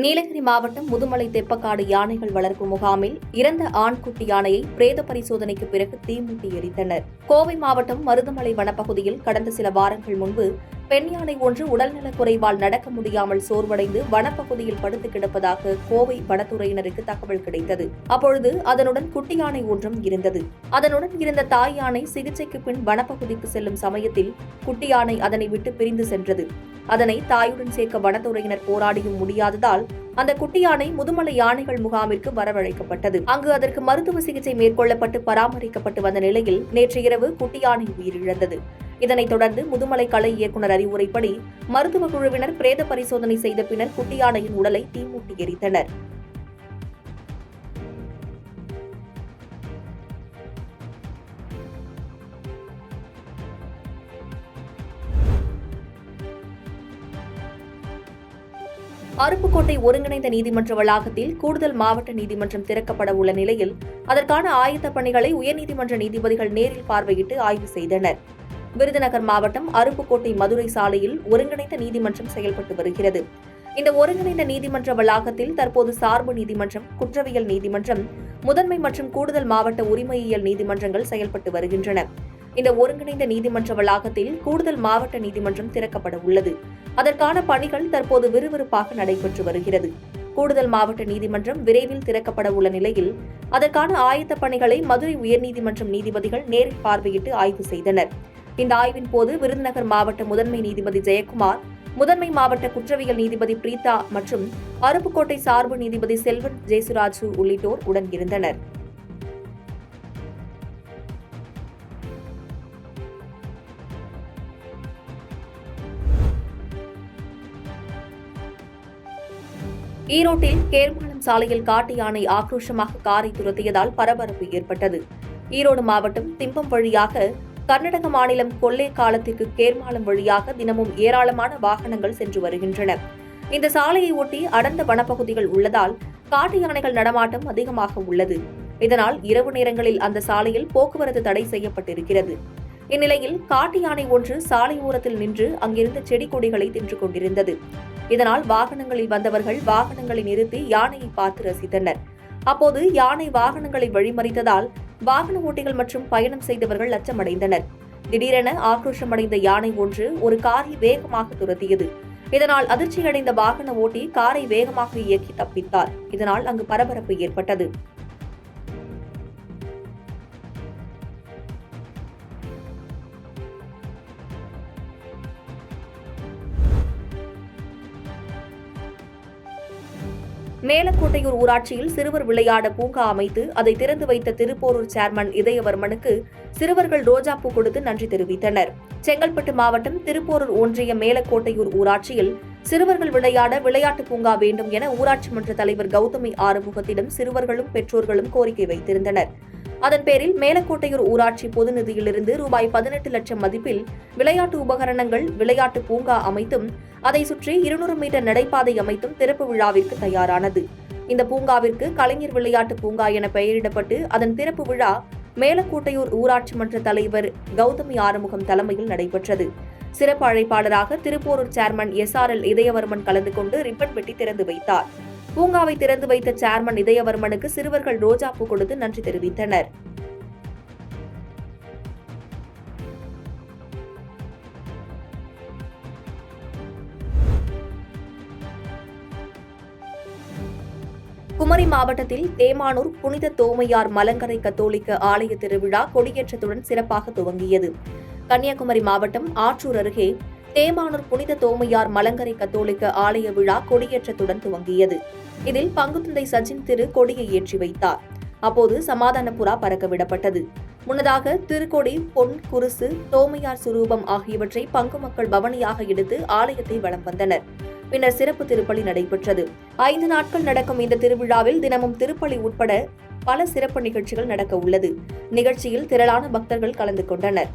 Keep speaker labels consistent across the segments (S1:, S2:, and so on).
S1: நீலகிரி மாவட்டம் முதுமலை தெப்பக்காடு யானைகள் வளர்ப்பு முகாமில் இறந்த ஆண்குட்டி யானையை பிரேத பரிசோதனைக்கு பிறகு தீமூட்டி எரித்தனர். கோவை மாவட்டம் மருதமலை வனப்பகுதியில் கடந்த சில வாரங்கள் முன்பு பெண் யானை ஒன்று உடல்நலக் குறைவால் நடக்க முடியாமல் சோர்வடைந்து வனப்பகுதியில் படுத்து கிடப்பதாக கோவை வனத்துறையினருக்கு தகவல் கிடைத்தது. அப்பொழுது அதனுடன் குட்டி யானை ஒன்றும் இருந்தது. அதனுடன் இருந்த தாய் யானை சிகிச்சைக்கு பின் வனப்பகுதிக்கு செல்லும் சமயத்தில் குட்டி யானை அதனை விட்டு பிரிந்து சென்றது. அதனை தாயுடன் சேர்க்க வனத்துறையினர் போராடியும் முடியாததால் அந்த குட்டி யானை முதுமலை யானைகள் முகாமிற்கு வரவழைக்கப்பட்டது. அங்கு அதற்கு மருத்துவ சிகிச்சை மேற்கொள்ளப்பட்டு பராமரிக்கப்பட்டு வந்த நிலையில் நேற்று இரவு குட்டி யானை உயிரிழந்தது. இதனைத் தொடர்ந்து முதுமலை களை இயக்குநர் அறிவுரைப்படி மருத்துவ குழுவினர் பிரேத பரிசோதனை செய்த பின்னர் குட்டி யானையின் உடலை தீமூட்டி எரித்தனர். அருப்புக்கோட்டை ஒருங்கிணைந்த நீதிமன்ற வளாகத்தில் கூடுதல் மாவட்ட நீதிமன்றம் திறக்கப்பட உள்ள நிலையில் அதற்கான ஆயத்த பணிகளை உயர்நீதிமன்ற நீதிபதிகள் நேரில் பார்வையிட்டு ஆய்வு செய்தனர். விருதுநகர் மாவட்டம் அருப்புக்கோட்டை மதுரை சாலையில் ஒருங்கிணைந்த நீதிமன்றம் செயல்பட்டு வருகிறது. இந்த ஒருங்கிணைந்த நீதிமன்ற வளாகத்தில் தற்போது சார்பு நீதிமன்றம், குற்றவியல் நீதிமன்றம், முதன்மை மற்றும் கூடுதல் மாவட்ட உரிமையியல் நீதிமன்றங்கள் செயல்பட்டு வருகின்றன. இந்த ஒருங்கிணைந்த நீதிமன்ற வளாகத்தில் கூடுதல் மாவட்ட நீதிமன்றம் திறக்கப்பட உள்ளது. அதற்கான பணிகள் தற்போது விறுவிறுப்பாக நடைபெற்று வருகிறது. கூடுதல் மாவட்ட நீதிமன்றம் விரைவில் திறக்கப்பட உள்ள நிலையில் அதற்கான ஆயத்த பணிகளை மதுரை உயர்நீதிமன்றம் நீதிபதிகள் நேரில் பார்வையிட்டு ஆய்வு செய்தனர். இந்த ஆய்வின் போது விருதுநகர் மாவட்ட முதன்மை நீதிபதி ஜெயக்குமார், முதன்மை மாவட்ட குற்றவியல் நீதிபதி பிரீதா மற்றும் அருப்புக்கோட்டை சார்பு நீதிபதி செல்வன் ஜெயசுராஜு உள்ளிட்டோர் உடன் இருந்தனர். ஈரோட்டில் கேர்மாலம் சாலையில் காட்டு யானை ஆக்ரோஷமாக காரை துரத்தியதால் பரபரப்பு ஏற்பட்டது. ஈரோடு மாவட்டம் திம்பம் வழியாக கர்நாடக மாநிலம் கொல்லேகாலத்திற்கு கேர்மாலம் வழியாக தினமும் ஏராளமான வாகனங்கள் சென்று வருகின்றன. இந்த சாலையை ஒட்டி அடர்ந்த வனப்பகுதிகள் உள்ளதால் காட்டு யானைகள் நடமாட்டம் அதிகமாக உள்ளது. இதனால் இரவு நேரங்களில் அந்த சாலையில் போக்குவரத்து தடை செய்யப்பட்டிருக்கிறது. இந்நிலையில் காட்டு யானை ஒன்று சாலை ஓரத்தில் நின்று அங்கிருந்த செடி கொடிகளை தின்று கொண்டிருந்தது. இதனால் வாகனங்களில் வந்தவர்கள் வாகனங்களை நிறுத்தி யானையை பார்த்து ரசித்தனர். அப்போது யானை வாகனங்களை வழிமறித்ததால் வாகன ஓட்டிகள் மற்றும் பயணம் செய்தவர்கள் அச்சமடைந்தனர். திடீரென ஆக்ரோஷமடைந்த யானை ஒன்று ஒரு காரை வேகமாக துரத்தியது. இதனால் அதிர்ச்சியடைந்த வாகன ஓட்டி காரை வேகமாக இயக்கி தப்பித்தார். இதனால் அங்கு பரபரப்பு ஏற்பட்டது. மேலக்கோட்டையூர் ஊராட்சியில் சிறுவர் விளையாட பூங்கா அமைத்து அதை திறந்து வைத்த திருப்போரூர் சேர்மன் இதயவர்மனுக்கு சிறுவர்கள் ரோஜாப்பூ கொடுத்து நன்றி தெரிவித்தனர். செங்கல்பட்டு மாவட்டம் திருப்போரூர் ஒன்றிய மேலக்கோட்டையூர் ஊராட்சியில் சிறுவர்கள் விளையாட விளையாட்டு பூங்கா வேண்டும் என ஊராட்சி மன்ற தலைவர் கௌதமி ஆறுமுகத்திடம் சிறுவர்களும் பெற்றோர்களும் கோரிக்கை வைத்திருந்தனர். அதன் பேரில் மேலக்கோட்டையூர் ஊராட்சி பொது நிதியிலிருந்து ரூபாய் 18 லட்சம் மதிப்பில் விளையாட்டு உபகரணங்கள், விளையாட்டு பூங்கா அமைத்தும் அதை சுற்றி 200 மீட்டர் நடைபாதை அமைத்தும் திறப்பு விழாவிற்கு தயாரானது. இந்த பூங்காவிற்கு கலைஞர் விளையாட்டு பூங்கா என பெயரிடப்பட்டு அதன் திறப்பு விழா மேலக்கோட்டையூர் ஊராட்சி மன்ற தலைவர் கௌதமி ஆறுமுகம் தலைமையில் நடைபெற்றது. சிறப்பு அழைப்பாளராக திருப்போரூர் சேர்மன் SRL இதயவர்மன் கலந்து கொண்டு ரிப்பன் வெட்டி திறந்து வைத்தார். பூங்காவை திறந்து வைத்த சேர்மன் இதயவர்மனுக்கு சிறுவர்கள் ரோஜாப்பூ கொடுத்து நன்றி தெரிவித்தனர். குமரி மாவட்டத்தில் தேமானூர் புனித தோமையார் மலங்கரை கத்தோலிக்க ஆலய திருவிழா கொடியேற்றத்துடன் சிறப்பாக துவங்கியது. கன்னியாகுமரி மாவட்டம் ஆற்றூர் அருகே தேமானூர் புனித தோமையார் மலங்கரை கத்தோலிக்க ஆலய விழா கொடியேற்றத்துடன் துவங்கியது. இதில் பங்குத்தந்தை சச்சின் திரு கொடியை ஏற்றி வைத்தார். அப்போது சமாதான புறா பறக்க விடப்பட்டது. முன்னதாக திருக்கொடி, பொன் குருசு, தோமையார் சுரூபம் ஆகியவற்றை பங்கு மக்கள் பவனியாக எடுத்து ஆலயத்தை வலம் வந்தனர். பின்னர் சிறப்பு திருப்பலி நடைபெற்றது. 5 நாட்கள் நடக்கும் இந்த திருவிழாவில் தினமும் திருப்பலி உட்பட பல சிறப்பு நிகழ்ச்சிகள் நடக்க உள்ளது. நிகழ்ச்சியில் திரளான பக்தர்கள் கலந்து கொண்டனர்.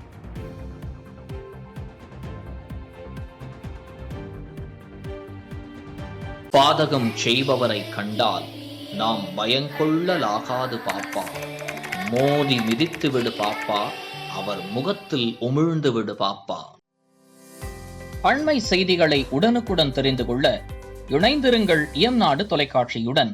S2: பாதகம் செய்பவரை கண்டால் நாம் பயங்கொள்ளலாகாது பாப்பா. மோதி மிதித்து விடு பாப்பா, அவர் முகத்தில் உமிழ்ந்து விடு பாப்பா. அண்மை செய்திகளை உடனுக்குடன் தெரிந்து கொள்ள இணைந்திருங்கள் இயம்நாடு தொலைக்காட்சியுடன்.